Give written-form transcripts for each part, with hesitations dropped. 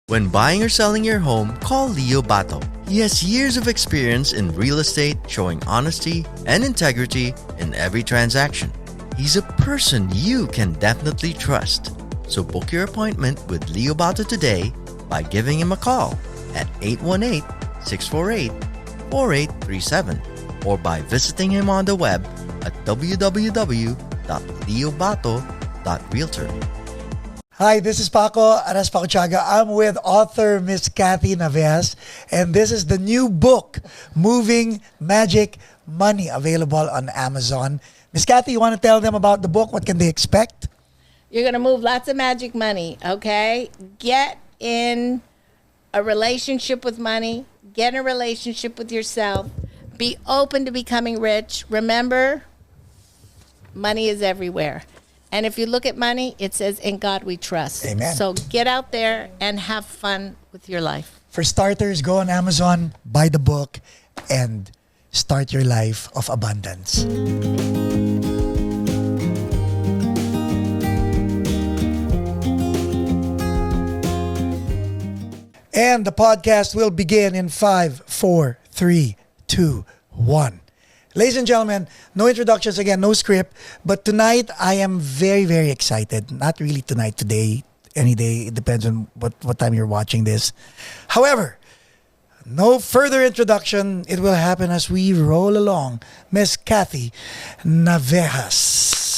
When buying or selling your home, call Leo Bato. He has years of experience in real estate, showing honesty and integrity in every transaction. He's a person you can definitely trust. So book your appointment with Leo Bato today by giving him a call at 818-648-4837 or by visiting him on the web at www.leobato.realtor. Hi, this is Paco, Arespacochaga. I'm with author Miss Kathleen Navejas, and this is the new book, Moving Magic Money, available on Amazon. Miss Kathy, you want to tell them about the book? What can they expect? You're going to move lots of magic money, okay? Get in a relationship with money. Get in a relationship with yourself. Be open to becoming rich. Remember, money is everywhere. And if you look at money, it says, in God we trust. Amen. So get out there and have fun with your life. For starters, go on Amazon, buy the book, and start your life of abundance. And the podcast will begin in 5, 4, 3, 2, 1. Ladies and gentlemen, no introductions again, no script. But tonight, I am very, very excited. Not really tonight, today, any day. It depends on what time you're watching this. However, no further introduction. It will happen as we roll along. Miss Kathleen Navejas.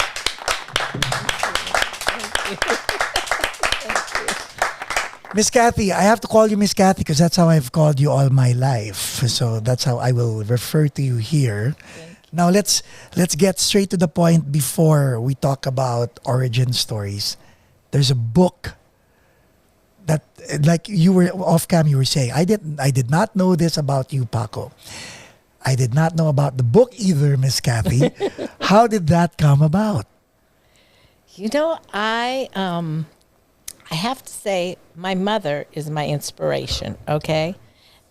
Miss Kathy, I have to call you Miss Kathy because that's how I've called you all my life. So that's how I will refer to you here. Now let's get straight to the point before we talk about origin stories. There's a book that, like you were off cam, you were saying, I did not know this about you, Paco. I did not know about the book either, Miss Kathy. How did that come about? You know, I have to say my mother is my inspiration, okay?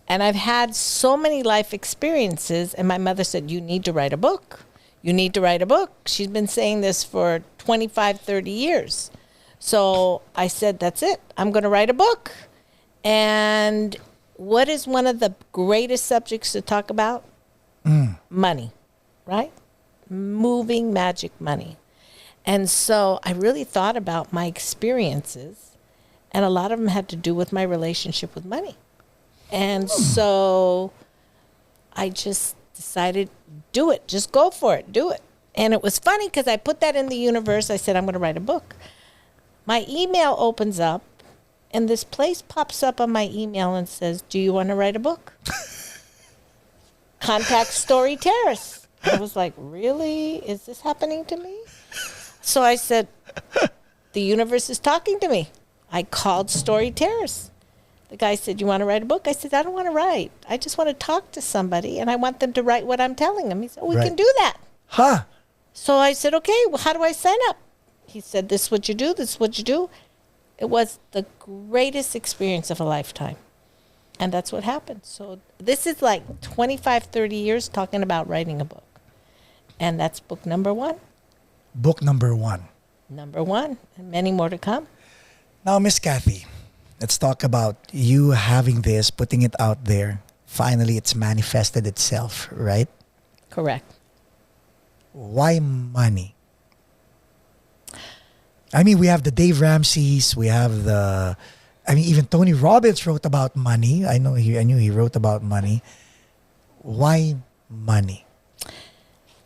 And I've had so many life experiences, and my mother said, you need to write a book. You need to write a book. She's been saying this for 25, 30 years. So I said, that's it. I'm going to write a book. And what is one of the greatest subjects to talk about? Money, right? Moving magic money. And so I really thought about my experiences, and a lot of them had to do with my relationship with money. And so I just decided, do it. Just go for it. Do it. And it was funny because I put that in the universe. I said, I'm going to write a book. My email opens up, and this place pops up on my email and says, do you want to write a book? Contact Story Terrace. I was like, really? Is this happening to me? So I said, the universe is talking to me. I called Story Terrace. The guy said, you want to write a book? I said, I don't want to write. I just want to talk to somebody, and I want them to write what I'm telling them. He said, we can do that. Huh. So I said, okay, well, how do I sign up? He said, this is what you do, this is what you do. It was the greatest experience of a lifetime. And that's what happened. So this is like 25, 30 years talking about writing a book. And that's book number 1. Book number 1. Number 1, and many more to come. Now, Miss Kathy, let's talk about you having this, putting it out there. Finally, it's manifested itself, right? Correct. Why money? I mean, we have the Dave Ramseys, we have even Tony Robbins wrote about money. I knew he wrote about money. Why money?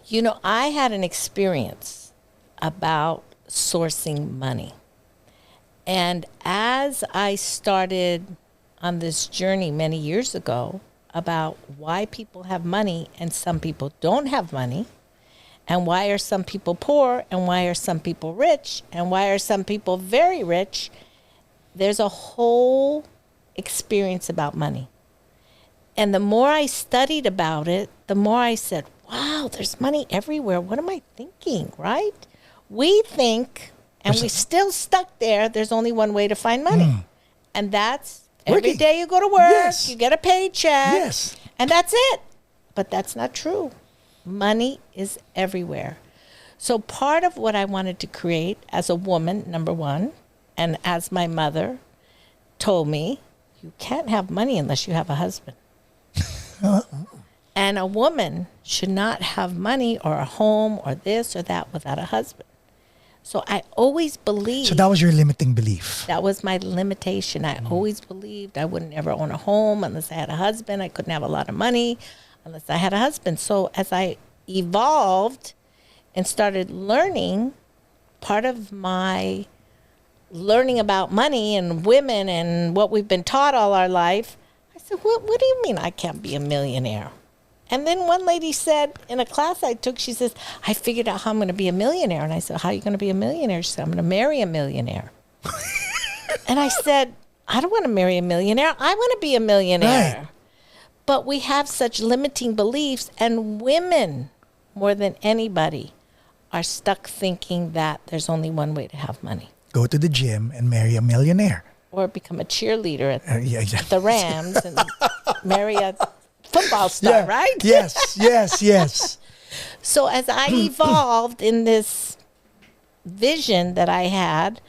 You know, I had an experience about sourcing money. And as I started on this journey many years ago about why people have money and some people don't have money, and why are some people poor, and why are some people rich, and why are some people very rich, there's a whole experience about money. And the more I studied about it, the more I said, wow, there's money everywhere. What am I thinking, right? We think, and we're still stuck there, there's only one way to find money. And that's every day you go to work, you get a paycheck, and that's it. But that's not true. Money is everywhere. So part of what I wanted to create as a woman, number one, and as my mother, told me, you can't have money unless you have a husband. And a woman should not have money or a home or this or that without a husband. So I always believed. So that was your limiting belief. That was my limitation. I always believed I wouldn't ever own a home unless I had a husband. I couldn't have a lot of money unless I had a husband. So as I evolved and started learning, part of my learning about money and women and what we've been taught all our life, I said, what do you mean I can't be a millionaire? And then one lady said in a class I took, she says, I figured out how I'm going to be a millionaire. And I said, how are you going to be a millionaire? She said, I'm going to marry a millionaire. And I said, I don't want to marry a millionaire. I want to be a millionaire. Right. But we have such limiting beliefs, and women, more than anybody, are stuck thinking that there's only one way to have money. Go to the gym and marry a millionaire. Or become a cheerleader at Yeah, exactly. the Rams and marry a football star, right? Yes. So as I evolved in this vision that I had,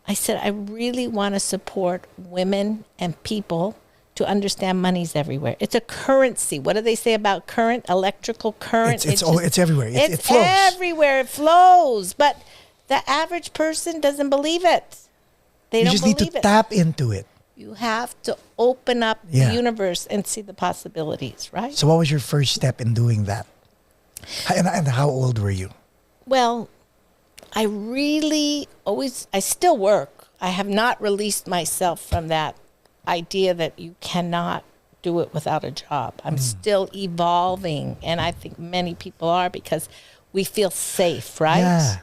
I said, I really want to support women and people to understand money's everywhere. It's a currency. What do they say about current? Electrical current? It's everywhere. It It's flows. everywhere. It flows. But the average person doesn't believe it. They You don't just need believe to it. tap into it. You have to open up Yeah. the universe and see the possibilities, right? So what was your first step in doing that? And how old were you? Well, I still work. I have not released myself from that idea that you cannot do it without a job. I'm still evolving, and I think many people are, because we feel safe, right? Yeah.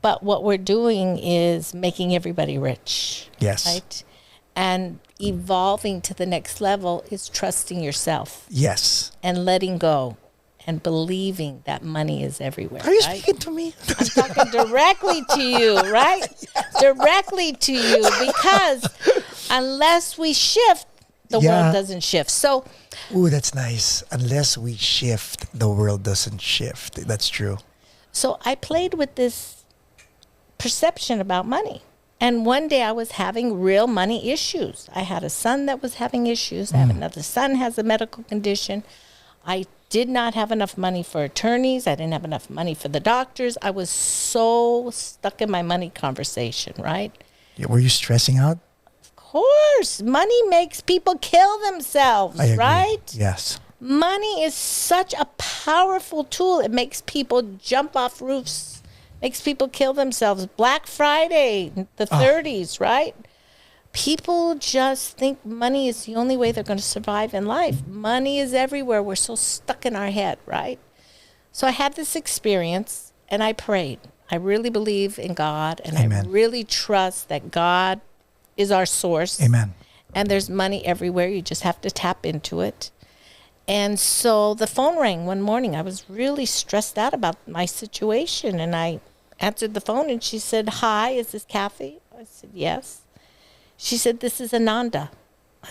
But what we're doing is making everybody rich. Yes. Right? And evolving to the next level is trusting yourself Yes. and letting go and believing that money is everywhere. Are you right? speaking to me? I'm talking directly to you, right? Directly to you, because unless we shift, the Yeah. world doesn't shift. So Ooh, that's nice. Unless we shift, the world doesn't shift. That's true. So I played with this perception about money. And one day I was having real money issues. I had a son that was having issues. I have another son has a medical condition. I did not have enough money for attorneys. I didn't have enough money for the doctors. I was so stuck in my money conversation, right? Yeah, were you stressing out? Of course, money makes people kill themselves, I agree. right? Yes. Money is such a powerful tool. It makes people jump off roofs, makes people kill themselves. Black Friday, the 30s, right? People just think money is the only way they're going to survive in life. Money is everywhere. We're so stuck in our head, right? So I had this experience, and I prayed. I really believe in God, and Amen. I really trust that God is our source. Amen. And there's money everywhere. You just have to tap into it. And so the phone rang one morning. I was really stressed out about my situation. And I answered the phone, and she said, hi, is this Kathy? I said, yes. She said, this is Ananda.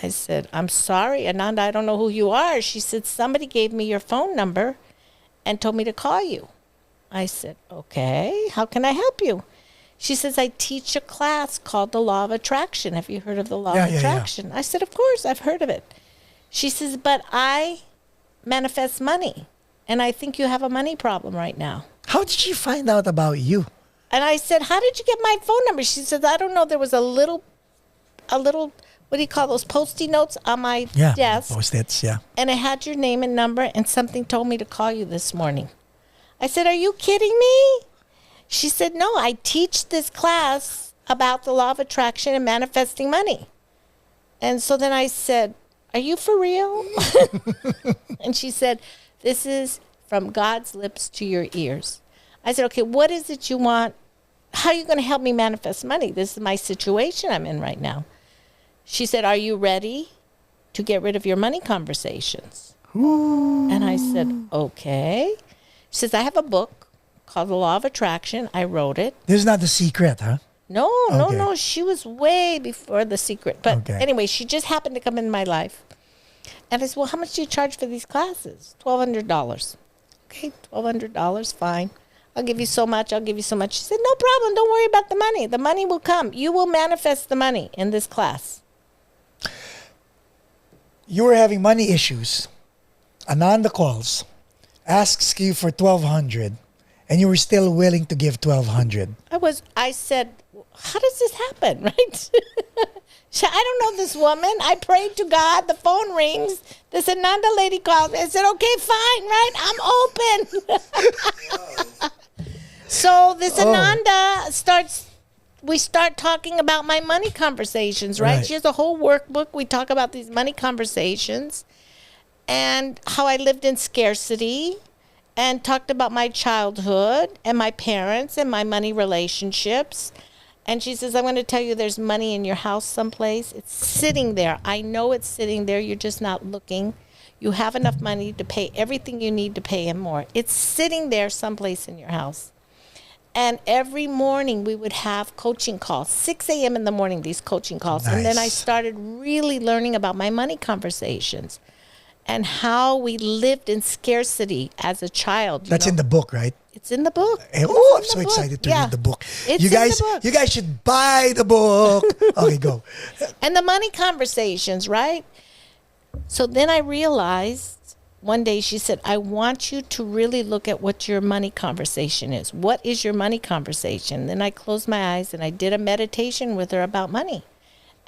I said, I'm sorry, Ananda, I don't know who you are. She said, somebody gave me your phone number and told me to call you. I said, okay, how can I help you? She says, I teach a class called the Law of Attraction. Have you heard of the Law of Attraction? I said, of course, I've heard of it. She says, but I manifest money, and I think you have a money problem right now. How did she find out about you? And I said, how did you get my phone number? She says, I don't know. There was a little, what do you call those, Post-it notes on my desk. Post-its, yeah. And it had your name and number, and something told me to call you this morning. I said, are you kidding me? She said, no, I teach this class about the law of attraction and manifesting money. And so then I said, are you for real? And she said, this is from God's lips to your ears. I said, okay, what is it you want? How are you going to help me manifest money? This is my situation I'm in right now. She said, are you ready to get rid of your money conversations? Ooh. And I said, okay. She says, I have a book called The Law of Attraction. I wrote it. This is not The Secret, huh? No. Okay. She was way before The Secret. But anyway, she just happened to come in my life. And I said, well, how much do you charge for these classes? $1,200. Okay, $1,200, fine. I'll give you so much. She said, no problem. Don't worry about the money. The money will come. You will manifest the money in this class. You were having money issues. Ananda calls, asks you for 1,200, and you were still willing to give 1,200. I said, how does this happen, right? I don't know this woman. I prayed to God. The phone rings. This Ananda lady calls me. I said, okay, fine, right? I'm open. So this Ananda we start talking about my money conversations, right? She has a whole workbook. We talk about these money conversations and how I lived in scarcity and talked about my childhood and my parents and my money relationships. And she says, I'm going to tell you there's money in your house someplace. It's sitting there. I know it's sitting there. You're just not looking. You have enough money to pay everything you need to pay and more. It's sitting there someplace in your house. And every morning we would have coaching calls, 6 a.m. in the morning, these coaching calls. Nice. And then I started really learning about my money conversations and how we lived in scarcity as a child. That's in the book, right? It's in the book. Oh, I'm so excited to read the book. It's you guys, in the book. you guys should buy the book. Okay, go. And the money conversations, right? So then I realized one day she said, I want you to really look at what your money conversation is. What is your money conversation? Then I closed my eyes and I did a meditation with her about money.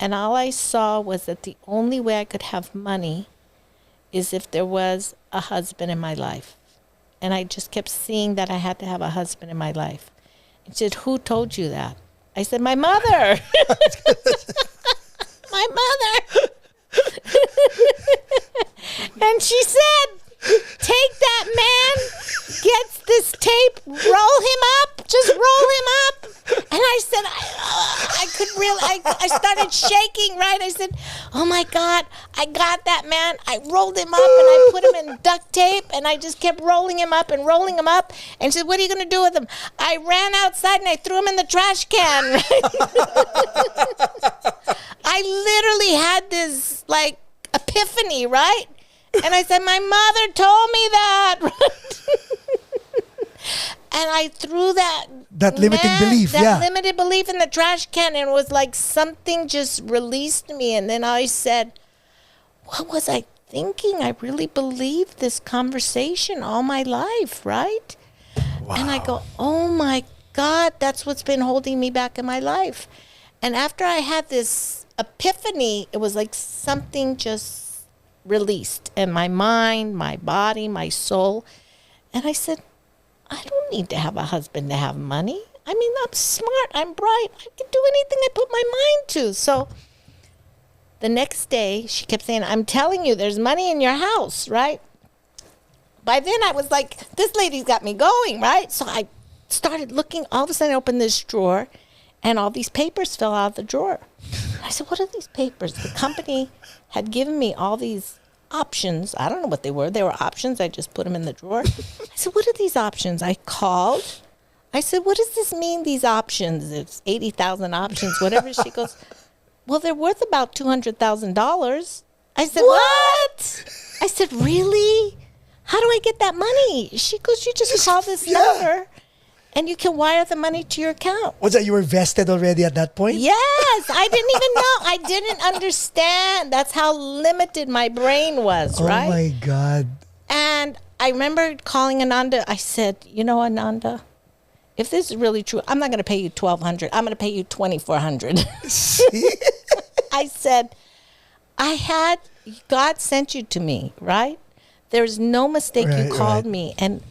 And all I saw was that the only way I could have money is if there was a husband in my life. And I just kept seeing that I had to have a husband in my life. And she said, who told you that? I said, my mother. My mother. And she said, take that man, gets this tape, roll him up, just roll him up. And I said, I started shaking, right? I said, oh my God, I got that man. I rolled him up and I put him in duct tape and I just kept rolling him up and rolling him up. And she said, what are you going to do with him? I ran outside and I threw him in the trash can. I literally had this like epiphany, right? And I said, my mother told me that. And I threw that limiting belief, limited belief in the trash can, and it was like something just released me. And then I said, what was I thinking? I really believed this conversation all my life, right? Wow. And I go, oh my God, that's what's been holding me back in my life. And after I had this epiphany, it was like something just released in my mind, my body, my soul. And I said, I don't need to have a husband to have money. I mean, I'm smart, I'm bright, I can do anything I put my mind to. So the next day, she kept saying, I'm telling you, there's money in your house, right? By then, I was like, this lady's got me going, right? So I started looking. All of a sudden, I opened this drawer, and all these papers fell out of the drawer. I said, what are these papers? The company had given me all these options. I don't know what they were. They were options. I just put them in the drawer. I said, what are these options? I called. I said, what does this mean, these options? It's 80,000 options, whatever. She goes, well, they're worth about $200,000. I said, what? I said, really? How do I get that money? She goes, you just call this number and you can wire the money to your account. Was that you were vested already at that point? Yes. I didn't even know. I didn't understand. That's how limited my brain was, right? Oh, my God. And I remember calling Ananda. I said, you know, Ananda, if this is really true, I'm not going to pay you $1,200. I'm going to pay you $2,400. I said, God sent you to me, right? There's no mistake. You called me and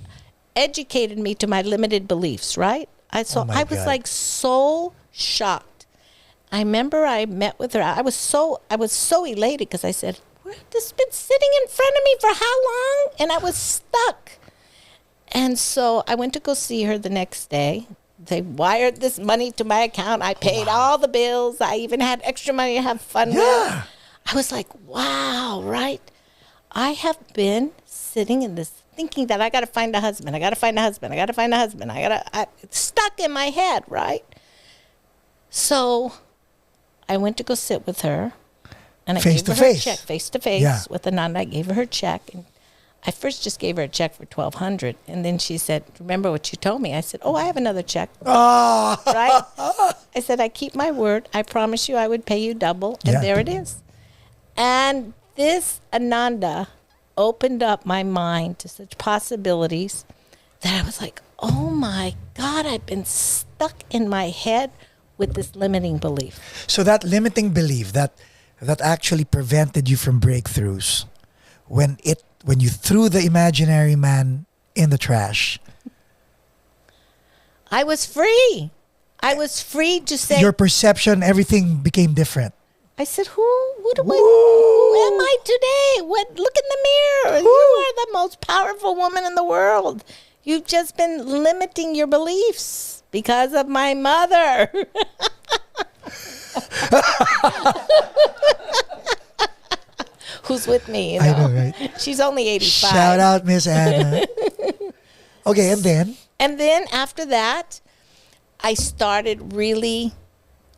educated me to my limited beliefs, right? I was God. like so shocked. I remember I met with her. I was so elated because I said, this has been sitting in front of me for how long? And I was stuck. And so I went to go see her the next day. They wired this money to my account. I paid all the bills. I even had extra money to have fun with. I was like, wow, right? I have been sitting in this thinking that I got to find a husband. I got to find a husband. I got to find a husband. It's stuck in my head, right? So I went to go sit with her. And I gave her her check face to face with Ananda. I gave her her check. And I first just gave her a check for $1,200. And then she said, remember what you told me? I said, oh, I have another check. Right? I said, I keep my word. I promise you I would pay you double. And there it is. And this Ananda opened up my mind to such possibilities that I was like, oh my God, I've been stuck in my head with this limiting belief. So that limiting belief that actually prevented you from breakthroughs when you threw the imaginary man in the trash. I was free. I was free to say, Your perception, everything became different. I said, who am I today? Look in the mirror. You are the most powerful woman in the world. You've just been limiting your beliefs because of my mother. Who's with me, you know? I know, right? She's only 85. Shout out, Miss Anna. Okay, and then? And then after that, I started really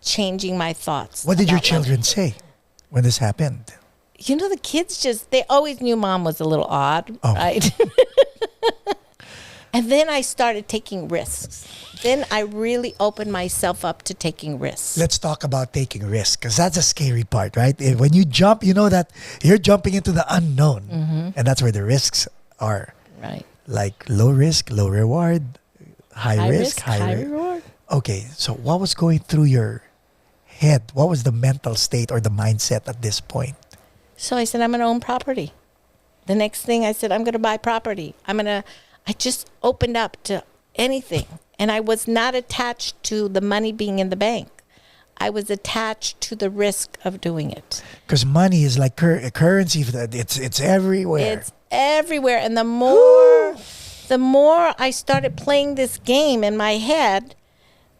changing my thoughts. What did your about children say when this happened? You know, the kids they always knew mom was a little odd, right? And then I started taking risks. Then I really opened myself up to taking risks. Let's talk about taking risks, because that's a scary part, right? When you jump, you know that you're jumping into the unknown, and that's where the risks are. Right. Like low risk, low reward, high risk, high reward. Okay, so what was going through your head? What was the mental state or the mindset at this point? So I said, I'm going to own property. The next thing I said, I'm going to buy property. I just opened up to anything. And I was not attached to the money being in the bank. I was attached to the risk of doing it. Because money is like a currency. It's everywhere. It's everywhere. And the more I started playing this game in my head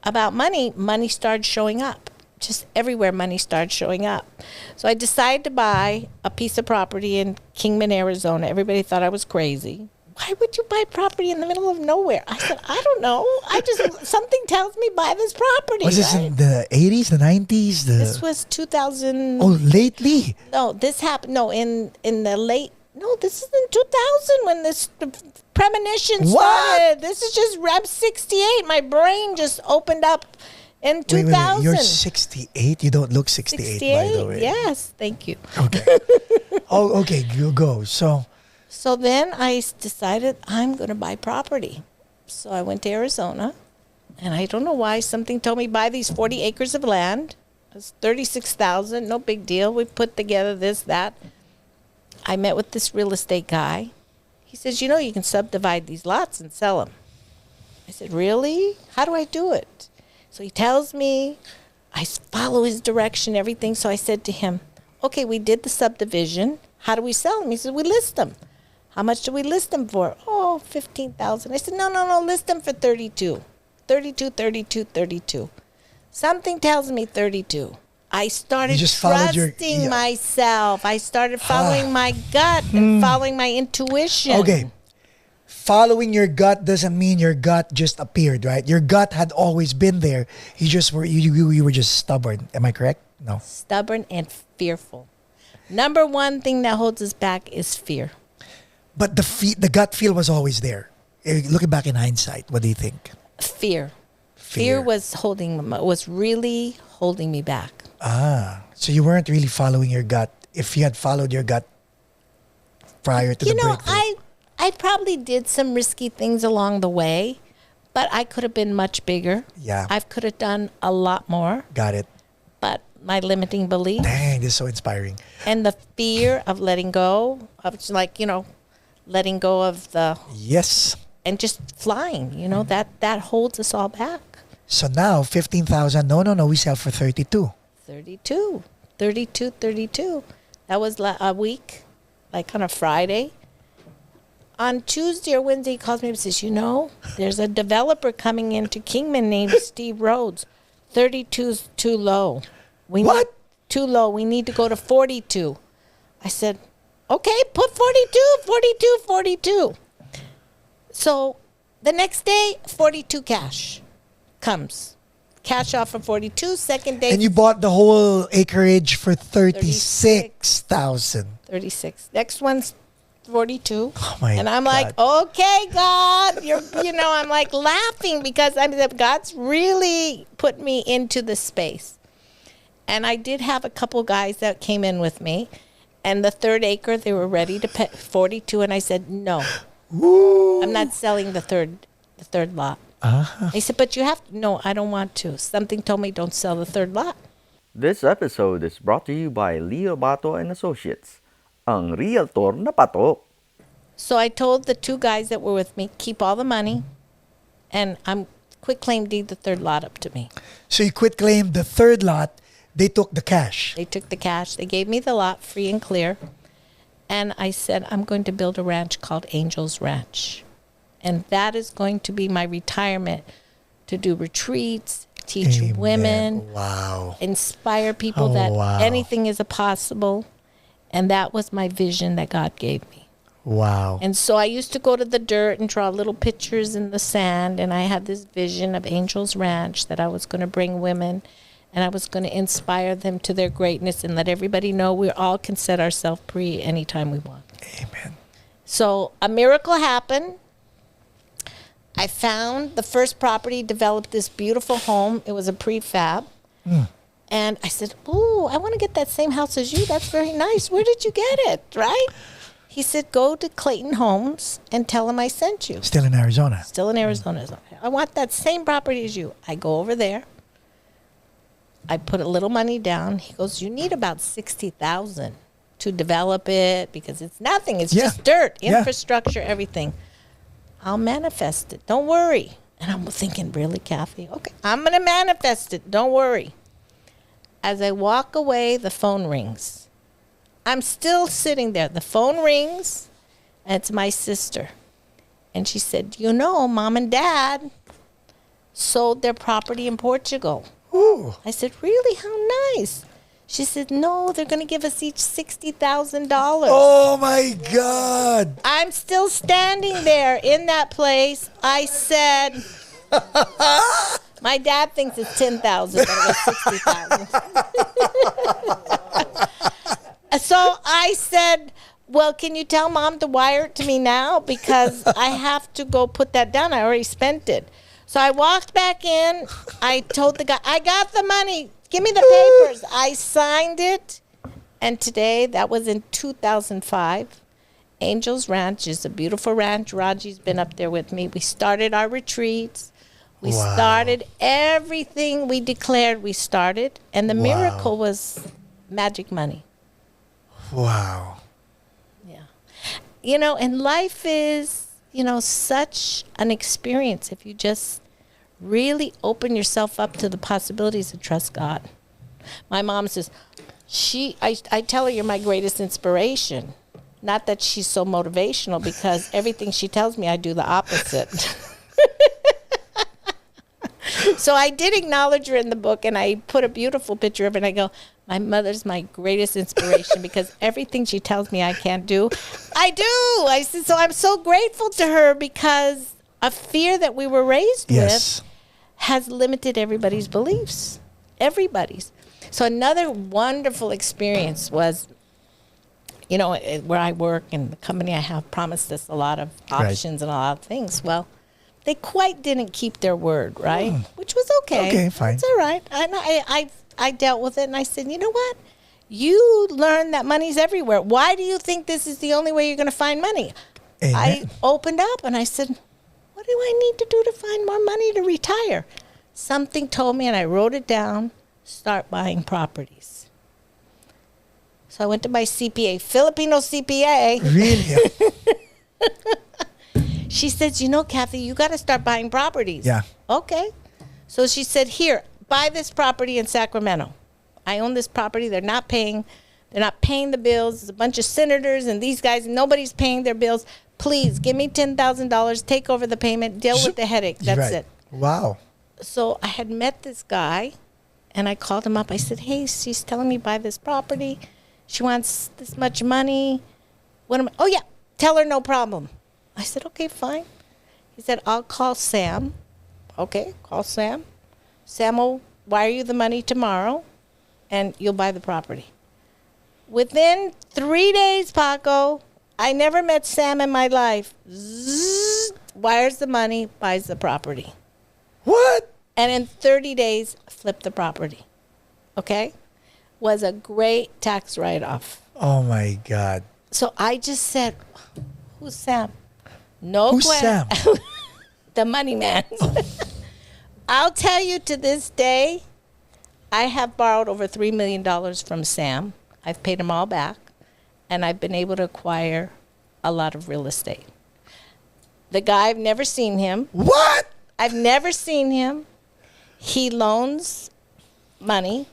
about money, money started showing up. Just everywhere money started showing up. So I decided to buy a piece of property in Kingman, Arizona. Everybody thought I was crazy. Why would you buy property in the middle of nowhere? I said, I don't know. Something tells me buy this property. Was this in the 80s, the 90s? This was 2000. Oh, lately? No, this happened. No, in the late. No, this is in 2000 when this premonition started. This is just Rep 68. My brain just opened up in 2000. Wait, you're 68? You don't look 68, by the way. Yes, thank you. Okay. Oh, okay, you go. So then I decided I'm going to buy property. So I went to Arizona, and I don't know why, something told me buy these 40 acres of land. It's $36,000, no big deal. We put together this, that. I met with this real estate guy. He says, you can subdivide these lots and sell them. I said, really? How do I do it? So he tells me, I follow his direction, everything. So I said to him, okay, we did the subdivision. How do we sell them? He said, we list them. How much do we list them for? Oh, $15,000. I said, no, list them for 32. 32. Something tells me 32. I started trusting myself. I started following my gut and following my intuition. Okay. Following your gut doesn't mean your gut just appeared, right? Your gut had always been there. You were just stubborn. Am I correct? No. Stubborn and fearful. Number one thing that holds us back is fear. But the gut feel was always there. Looking back in hindsight, what do you think? Fear. Fear was really holding me back. So you weren't really following your gut. If you had followed your gut prior to the breakthrough. I probably did some risky things along the way, but I could have been much bigger. Yeah. I could have done a lot more. Got it. But my limiting belief. Dang, this is so inspiring. And the fear of letting go, letting go of the... Yes. And just flying, that holds us all back. So now, 15,000, no, we sell for 32. 32. That was a week, like on a Friday. On Tuesday or Wednesday, he calls me and says, there's a developer coming into Kingman named Steve Rhodes. 32's too low. What? Too low. We need to go to 42. I said, okay, put 42. So the next day, 42 cash comes. Cash offer 42. Second day. And you bought the whole acreage for 36,000. 36. Next one's 42. Oh my God. And I'm like, okay, God. I'm like laughing because God's really put me into the space. And I did have a couple guys that came in with me. And the third acre, they were ready to pay 42, and I said, no, Ooh. I'm not selling the third lot. They said, but you have to. No, I don't want to. Something told me don't sell the third lot. This episode is brought to you by Leo Bato and Associates, ang realtor na patok. So I told the two guys that were with me, keep all the money, and I'm quick claim deed the third lot up to me. So you quit claim the third lot. They took the cash. They took the cash. They gave me the lot free and clear. And I said, I'm going to build a ranch called Angel's Ranch. And that is going to be my retirement, to do retreats, teach Amen. women, Wow. inspire people Oh, that wow. anything is possible. And that was my vision that God gave me. Wow. And so I used to go to the dirt and draw little pictures in the sand. And I had this vision of Angel's Ranch that I was going to bring women and I was going to inspire them to their greatness and let everybody know we all can set ourselves free anytime we want. Amen. So a miracle happened. I found the first property, developed this beautiful home. It was a prefab. And I said, "Ooh, I want to get that same house as you. That's very nice. Where did you get it?" Right? He said, "Go to Clayton Homes and tell him I sent you." Still in Arizona. Still in Arizona. I want that same property as you. I go over there. I put a little money down. He goes, "You need about 60,000 to develop it because it's nothing. It's just dirt, infrastructure, everything. I'll manifest it. Don't worry." And I'm thinking, really, Kathy? Okay, I'm going to manifest it. Don't worry. As I walk away, the phone rings. I'm still sitting there. The phone rings, and it's my sister. And she said, "You know, Mom and Dad sold their property in Portugal." Ooh. I said, "Really? How nice." She said, "No, they're going to give us each $60,000. Oh my God. I'm still standing there in that place. I said, my dad thinks it's 10,000, but it was 60,000. So I said, "Well, can you tell Mom to wire it to me now? Because I have to go put that down. I already spent it." So I walked back in. I told the guy, "I got the money. Give me the papers." I signed it. And today, that was in 2005. Angel's Ranch is a beautiful ranch. Raji's been up there with me. We started our retreats. We started everything we declared we started. And the miracle was magic money. Wow. Yeah. You know, and life is, you know, such an experience if you just really open yourself up to the possibilities and trust God. My mom says, I tell her, "You're my greatest inspiration." Not that she's so motivational, because everything she tells me, I do the opposite. So I did acknowledge her in the book, and I put a beautiful picture of her, and I go, "My mother's my greatest inspiration because everything she tells me I can't do, I do." I said, so I'm so grateful to her because a fear that we were raised with has limited everybody's beliefs. Everybody's. So another wonderful experience was, you know, where I work and the company I have promised us a lot of options and a lot of things. Well, they quite didn't keep their word, right? Which was okay. Okay, fine. It's all right. And I dealt with it, and I said, "You know what? You learn that money's everywhere. Why do you think this is the only way you're going to find money?" Amen. I opened up and I said, "What do I need to do to find more money to retire?" Something told me, and I wrote it down, start buying properties. So I went to my CPA, Filipino CPA. Really? She says, "You know, Kathy, you got to start buying properties." Yeah. Okay. So she said, "Here, buy this property in Sacramento. I own this property. They're not paying the bills. There's a bunch of senators and these guys, nobody's paying their bills. Please give me $10,000, take over the payment, deal with the headache." That's it. Wow. So I had met this guy, and I called him up. I said, "Hey, she's telling me buy this property. She wants this much money. Oh, yeah, tell her no problem." I said, "Okay, fine." He said, "I'll call Sam." Okay, call Sam. Sam will wire you the money tomorrow, and you'll buy the property. Within 3 days, Paco, I never met Sam in my life. Zzz, wires the money, buys the property. What? And in 30 days, flipped the property. Okay? Was a great tax write-off. Oh my God. So I just said, who's Sam? No Who's question. Sam? The money man. I'll tell you, to this day, I have borrowed over $3 million from Sam. I've paid him all back, and I've been able to acquire a lot of real estate. The guy, I've never seen him. What? I've never seen him. He loans money,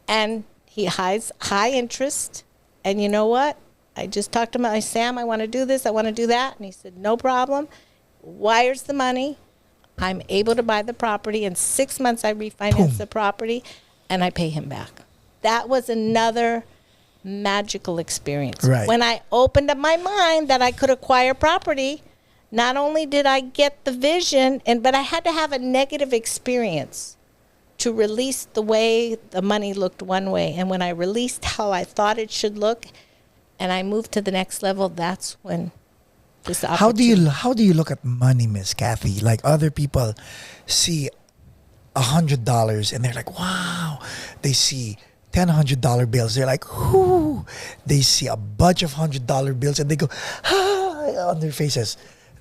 and he has high interest. And you know what? I just talked to him. I said, Sam, I want to do this. I want to do that. And he said, no problem. Wires the money. I'm able to buy the property. In 6 months, I refinance the property, and I pay him back. That was another magical experience. Right. When I opened up my mind that I could acquire property, not only did I get the vision, but I had to have a negative experience to release the way the money looked one way. And when I released how I thought it should look, and I moved to the next level, that's when this opportunity. How do you look at money, Miss Kathy? Like, other people see $100 and they're like, wow. They see $100 bills. They're like, whoo. They see a bunch of $100 bills and they go, ah, on their faces.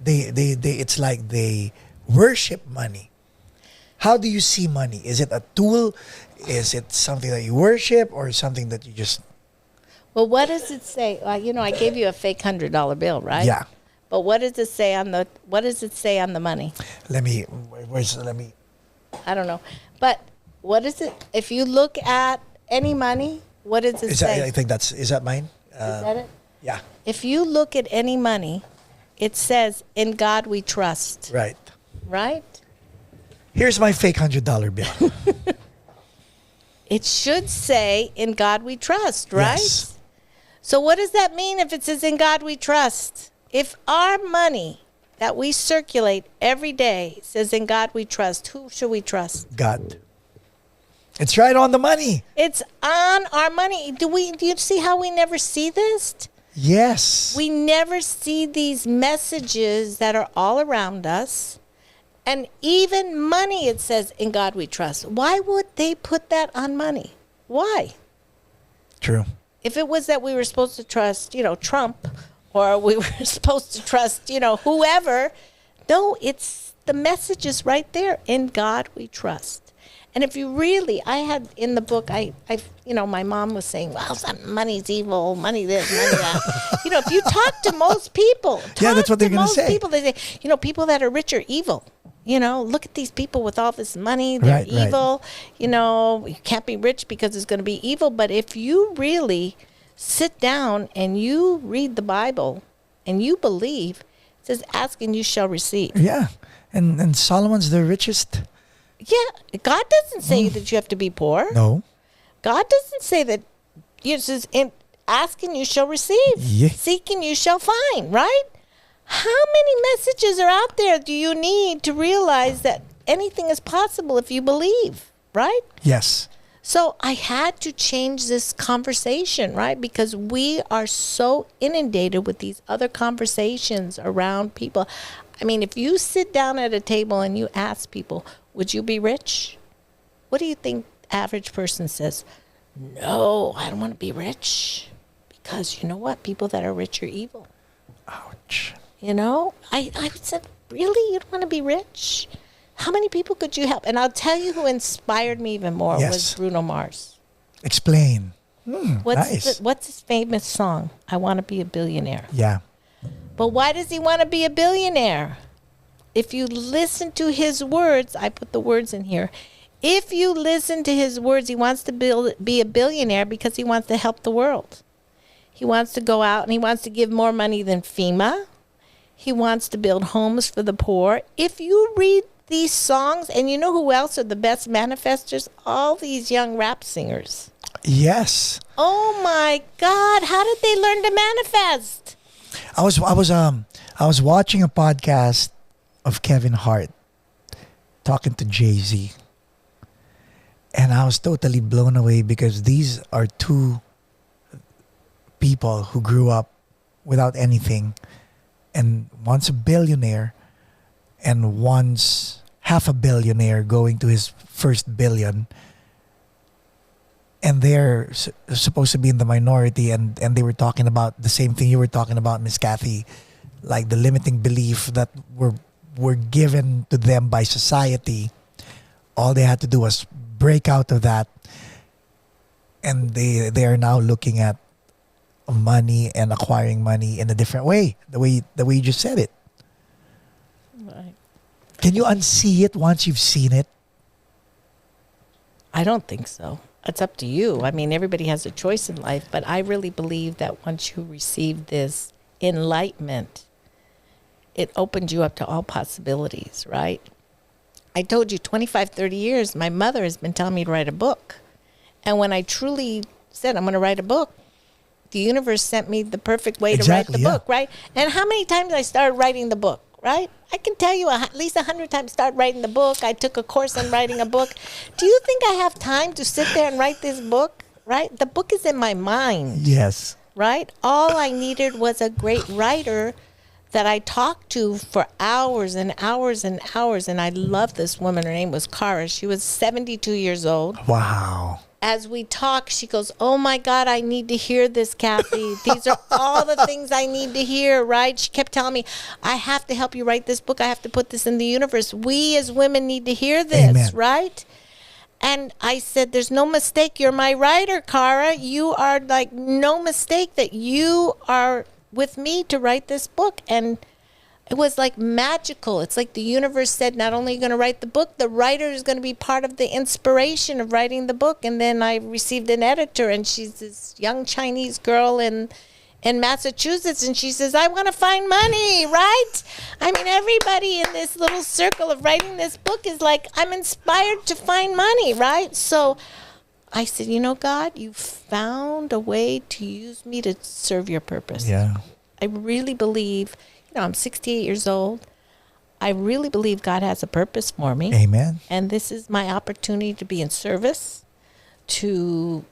It's like they worship money. How do you see money? Is it a tool? Is it something that you worship, or something that you just... Well, what does it say? I gave you a fake $100 bill, right? Yeah. But what does it say on the money? Let me... I don't know. But what is it? If you look at any money, what does it say? I think is that mine? Is that it? Yeah. If you look at any money, it says, "In God we trust." Right. Right? Here's my fake $100 bill. It should say, "In God we trust," right? Yes. So what does that mean if it says, "In God we trust"? If our money that we circulate every day says, "In God we trust," who should we trust? God. It's right on the money. It's on our money. Do you see how we never see this? Yes. We never see these messages that are all around us. And even money, it says, "In God we trust." Why would they put that on money? Why? True. If it was that we were supposed to trust, Trump, or we were supposed to trust, whoever. No, it's the message is right there. In God we trust. And if you really, I had in the book, my mom was saying, well, money's evil, money this, money that. If you talk to most people, that's what they're going to say. People, they say, people that are rich are evil. Look at these people with all this money. They're evil. You can't be rich because it's going to be evil. But if you really sit down and you read the Bible and you believe, it says, ask and you shall receive. Yeah. And Solomon's the richest. Yeah. God doesn't say that you have to be poor. No. God doesn't say that. It says, ask and you shall receive. Yeah. Seek and you shall find, right? How many messages are out there do you need to realize that anything is possible if you believe, right? Yes. So I had to change this conversation, right? Because we are so inundated with these other conversations around people. I mean, if you sit down at a table and you ask people, would you be rich? What do you think the average person says? No, I don't want to be rich. Because you know what? People that are rich are evil. Ouch. I said, really? You don't want to be rich? How many people could you help? And I'll tell you who inspired me even more was Bruno Mars. Explain. What's his famous song? I Want to Be a Billionaire. Yeah. But why does he want to be a billionaire? If you listen to his words, I put the words in here. If you listen to his words, he wants to be a billionaire because he wants to help the world. He wants to go out and he wants to give more money than FEMA. He wants to build homes for the poor. If you read these songs, and you know who else are the best manifestors? All these young rap singers. Yes. Oh my God! How did they learn to manifest? I was watching a podcast of Kevin Hart talking to Jay-Z, and I was totally blown away because these are two people who grew up without anything, and one's a billionaire and one's half a billionaire going to his first billion. and they're supposed to be in the minority, and they were talking about the same thing you were talking about, Miss Kathy, like the limiting belief that were given to them by society. All they had to do was break out of that, and they are now looking at money and acquiring money in a different way, the way you just said it. Right. Can you unsee it once you've seen it? I don't think so. It's up to you. I mean, everybody has a choice in life, but I really believe that once you receive this enlightenment, it opens you up to all possibilities, right? I told you 25, 30 years, my mother has been telling me to write a book. And when I truly said, I'm going to write a book, the universe sent me the perfect way to write the book, right? And how many times I started writing the book, right? I can tell you at least 100 times start writing the book. I took a course on writing a book. Do you think I have time to sit there and write this book, right? The book is in my mind. Yes. Right? All I needed was a great writer that I talked to for hours and hours and hours. And I love this woman. Her name was Cara. She was 72 years old. Wow. As we talk, she goes, oh my God, I need to hear this, Kathy. These are all the things I need to hear, right? She kept telling me, I have to help you write this book. I have to put this in the universe. We as women need to hear this, Amen. right? And I said, there's no mistake. You're my writer, Cara. You are like no mistake that you are with me to write this book. And it was like magical. It's like the universe said, not only are you going to write the book, the writer is going to be part of the inspiration of writing the book. And then I received an editor, and she's this young Chinese girl in Massachusetts, and she says, I want to find money, right? I mean, everybody in this little circle of writing this book is like, I'm inspired to find money, right? So I said, you know, God, you found a way to use me to serve your purpose. Yeah. I really believe, I'm 68 years old. I really believe God has a purpose for me. Amen. And this is my opportunity to be in service, to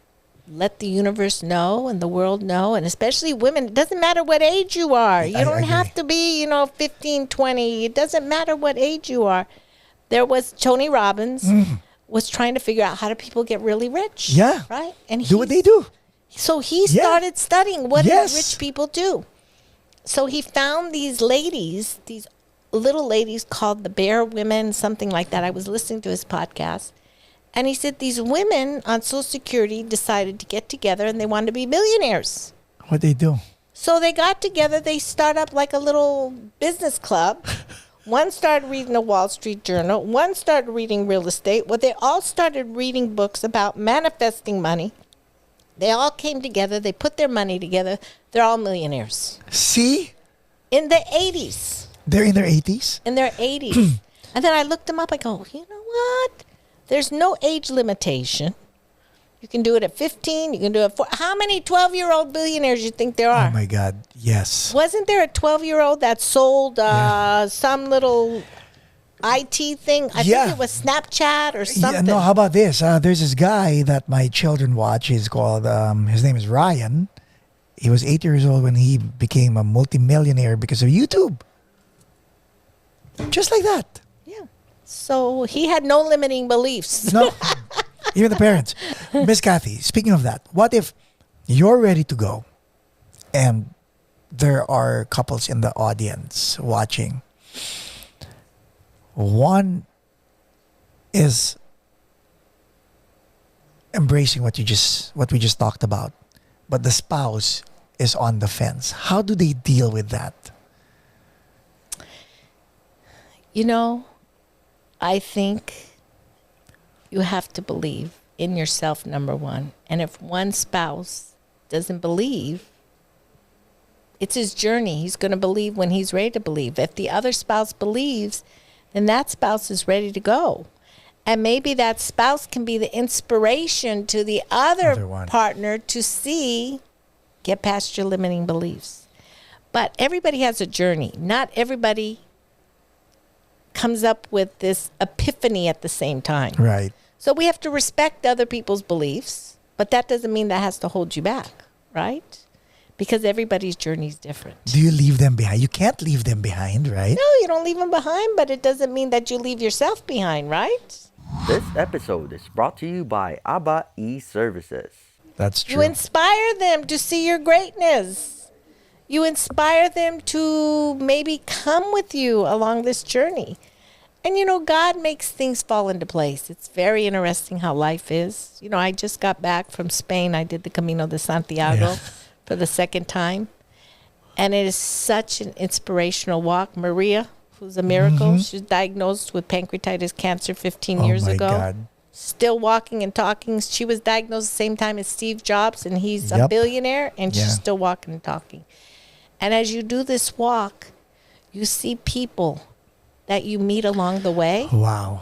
let the universe know and the world know, and especially women. It doesn't matter what age you are. You don't have to be, 15, 20. It doesn't matter what age you are. There was Tony Robbins was trying to figure out how do people get really rich. Yeah. Right? And do what they do. So he started studying what do rich people do. So he found these ladies, these little ladies called the Bear Women, something like that. I was listening to his podcast. And he said these women on Social Security decided to get together and they wanted to be millionaires. What they do? So they got together. They start up like a little business club. One started reading the Wall Street Journal. One started reading real estate. Well, they all started reading books about manifesting money. They all came together. They put their money together. They're all millionaires. See? In the 80s. They're in their 80s? In their 80s. And then I looked them up. I go, you know what? There's no age limitation. You can do it at 15. You can do it at 4. How many 12-year-old billionaires do you think there are? Oh, my God. Yes. Wasn't there a 12-year-old that sold some little IT thing? I think it was Snapchat or something. Yeah, no, how about this? There's this guy that my children watch. He's called, his name is Ryan. He was 8 years old when he became a multimillionaire because of YouTube. Just like that. Yeah. So he had no limiting beliefs. No, even the parents. Miss Kathy, speaking of that, what if you're ready to go and there are couples in the audience watching? One is embracing what we just talked about, but the spouse is on the fence. How do they deal with that? I think you have to believe in yourself, number one. And if one spouse doesn't believe, it's his journey. He's going to believe when he's ready to believe. If the other spouse believes, then that spouse is ready to go. And maybe that spouse can be the inspiration to the other partner to get past your limiting beliefs. But everybody has a journey. Not everybody comes up with this epiphany at the same time. Right. So we have to respect other people's beliefs, but that doesn't mean that has to hold you back, right? Because everybody's journey is different. Do you leave them behind? You can't leave them behind, right? No, you don't leave them behind, but it doesn't mean that you leave yourself behind, right? This episode is brought to you by ABBA e-Services. That's You true. inspire them to see your greatness. You inspire them to maybe come with you along this journey. And God makes things fall into place. It's very interesting how life is. I just got back from Spain. I did the Camino de Santiago Yeah. for the second time. And it is such an inspirational walk. Maria, who's a miracle, she's diagnosed with pancreatitis cancer 15 Oh years my ago. God. Still walking and talking. She was diagnosed the same time as Steve Jobs, and he's a Yep. billionaire, and Yeah. she's still walking and talking. And as you do this walk, you see people that you meet along the way, Wow.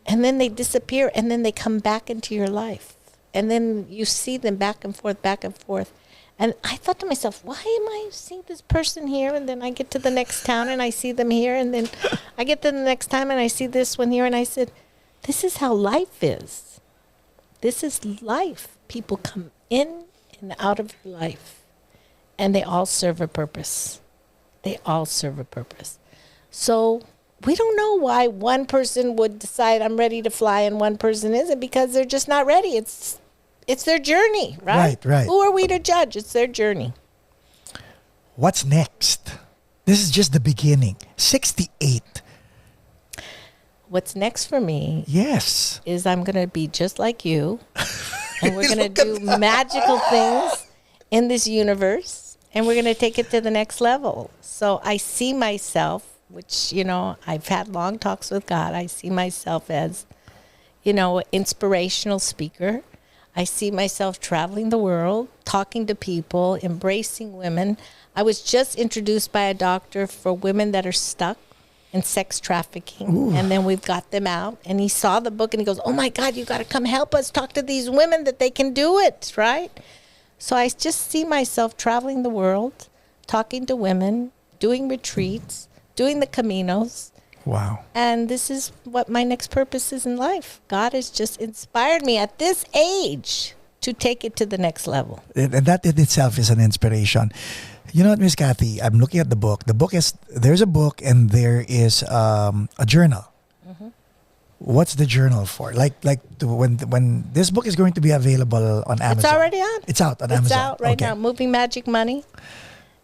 and then they disappear, and then they come back into your life. And then you see them back and forth, back and forth. And I thought to myself, why am I seeing this person here? And then I get to the next town and I see them here. And then I get to the next time and I see this one here. And I said, this is how life is. This is life. People come in and out of your life. And they all serve a purpose. They all serve a purpose. So we don't know why one person would decide I'm ready to fly and one person isn't, because they're just not ready. It's their journey, right? Right. Who are we to judge? It's their journey. What's next? This is just the beginning. 68. What's next for me Yes. is I'm going to be just like you, and we're going to do magical things in this universe, and we're going to take it to the next level. So I see myself, which, I've had long talks with God. I see myself as, an inspirational speaker. I see myself traveling the world, talking to people, embracing women. I was just introduced by a doctor for women that are stuck in sex trafficking. Ooh. And then we've got them out. And he saw the book and he goes, oh my God, you got to come help us talk to these women that they can do it, right? So I just see myself traveling the world, talking to women, doing retreats, doing the Caminos. Wow. And this is what my next purpose is in life. God has just inspired me at this age to take it to the next level. And that in itself is an inspiration. You know what, Miss Kathy? I'm looking at the book. There's a book and there is a journal. Mm-hmm. What's the journal for? When this book is going to be available on Amazon. It's already out. It's out on It's Amazon. out right now. Moving Magic Money.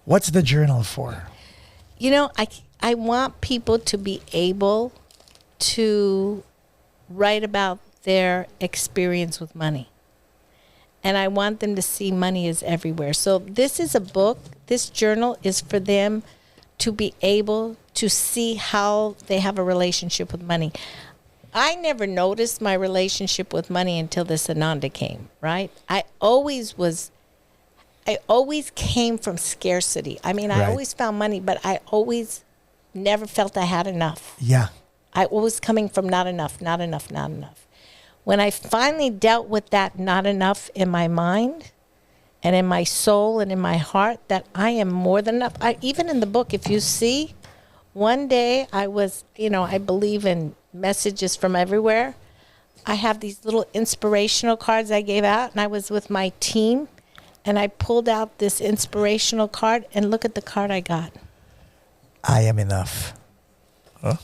What's the journal for? I want people to be able to write about their experience with money. And I want them to see money is everywhere. So this is a book. This journal is for them to be able to see how they have a relationship with money. I never noticed my relationship with money until this Ananda came, right? I always came from scarcity. I mean, I Right. always found money, but I always never felt I had enough. Yeah. I was coming from not enough, not enough, not enough. When I finally dealt with that not enough in my mind and in my soul and in my heart, that I am more than enough. Even in the book, if you see, one day I was, I believe in messages from everywhere. I have these little inspirational cards I gave out, and I was with my team, and I pulled out this inspirational card, and look at the card I got. I am enough. Huh?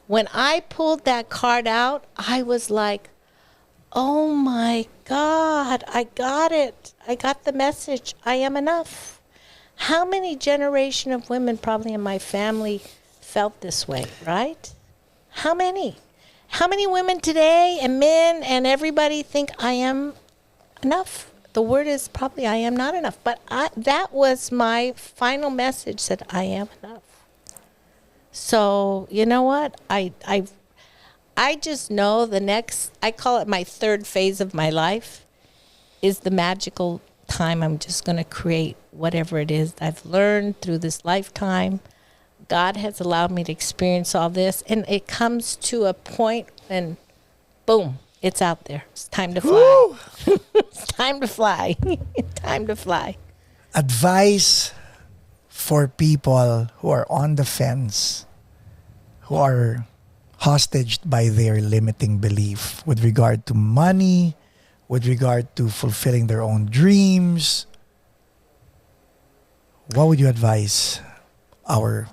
When I pulled that card out, I was like, oh my God, I got it. I got the message. I am enough. How many generation of women probably in my family felt this way, right? How many? How many women today and men and everybody think I am enough? The word is probably I am not enough. But that was my final message, that I am enough. So, you know what? I just know the next, I call it my third phase of my life, is the magical time I'm just going to create whatever it is I've learned through this lifetime. God has allowed me to experience all this, and it comes to a point when, boom, it's out there. It's time to fly. It's time to fly. Time to fly. Advice for people who are on the fence, who are hostaged by their limiting belief with regard to money, with regard to fulfilling their own dreams. What would you advise our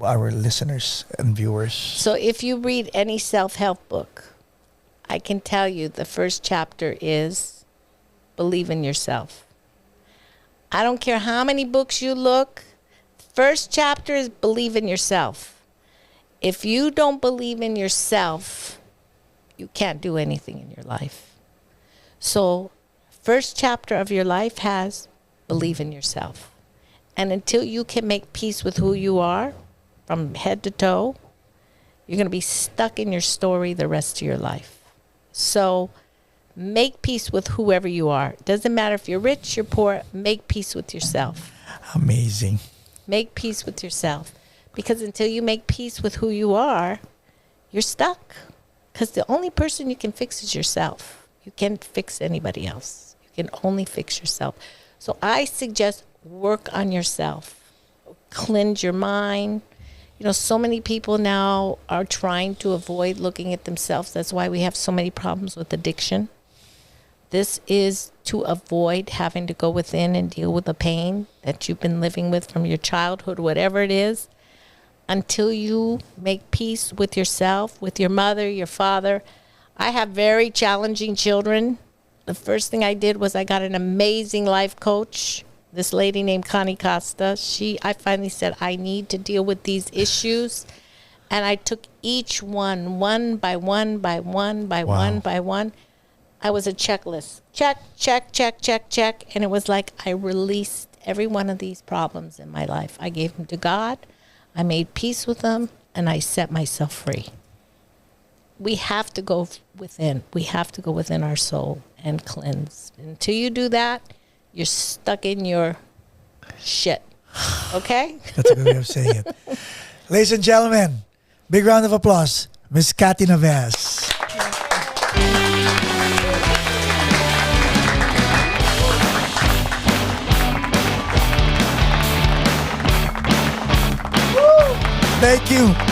our listeners and viewers? So if you read any self-help book, I can tell you the first chapter is believe in yourself. I don't care how many books you look. First chapter is believe in yourself. If you don't believe in yourself, you can't do anything in your life. So first chapter of your life has believe in yourself. And until you can make peace with who you are from head to toe, you're going to be stuck in your story the rest of your life. So make peace with whoever you are. Doesn't matter if you're rich, you're poor, make peace with yourself. Amazing. Make peace with yourself. Because until you make peace with who you are, you're stuck. Because the only person you can fix is yourself. You can't fix anybody else. You can only fix yourself. So I suggest work on yourself. Cleanse your mind. You know, so many people now are trying to avoid looking at themselves. That's why we have so many problems with addiction. This is to avoid having to go within and deal with the pain that you've been living with from your childhood, whatever it is, until you make peace with yourself, with your mother, your father. I have very challenging children. The first thing I did was I got an amazing life coach, this lady named Connie Costa. I finally said, I need to deal with these issues. And I took each one by one by one by Wow. one by one. I was a checklist. Check, check, check, check, check. And it was like I released every one of these problems in my life. I gave them to God. I made peace with them. And I set myself free. We have to go within. We have to go within our soul and cleanse. Until you do that, you're stuck in your shit. Okay? That's a good way of saying it. Ladies and gentlemen, big round of applause. Miss Kathleen Navejas. Thank you.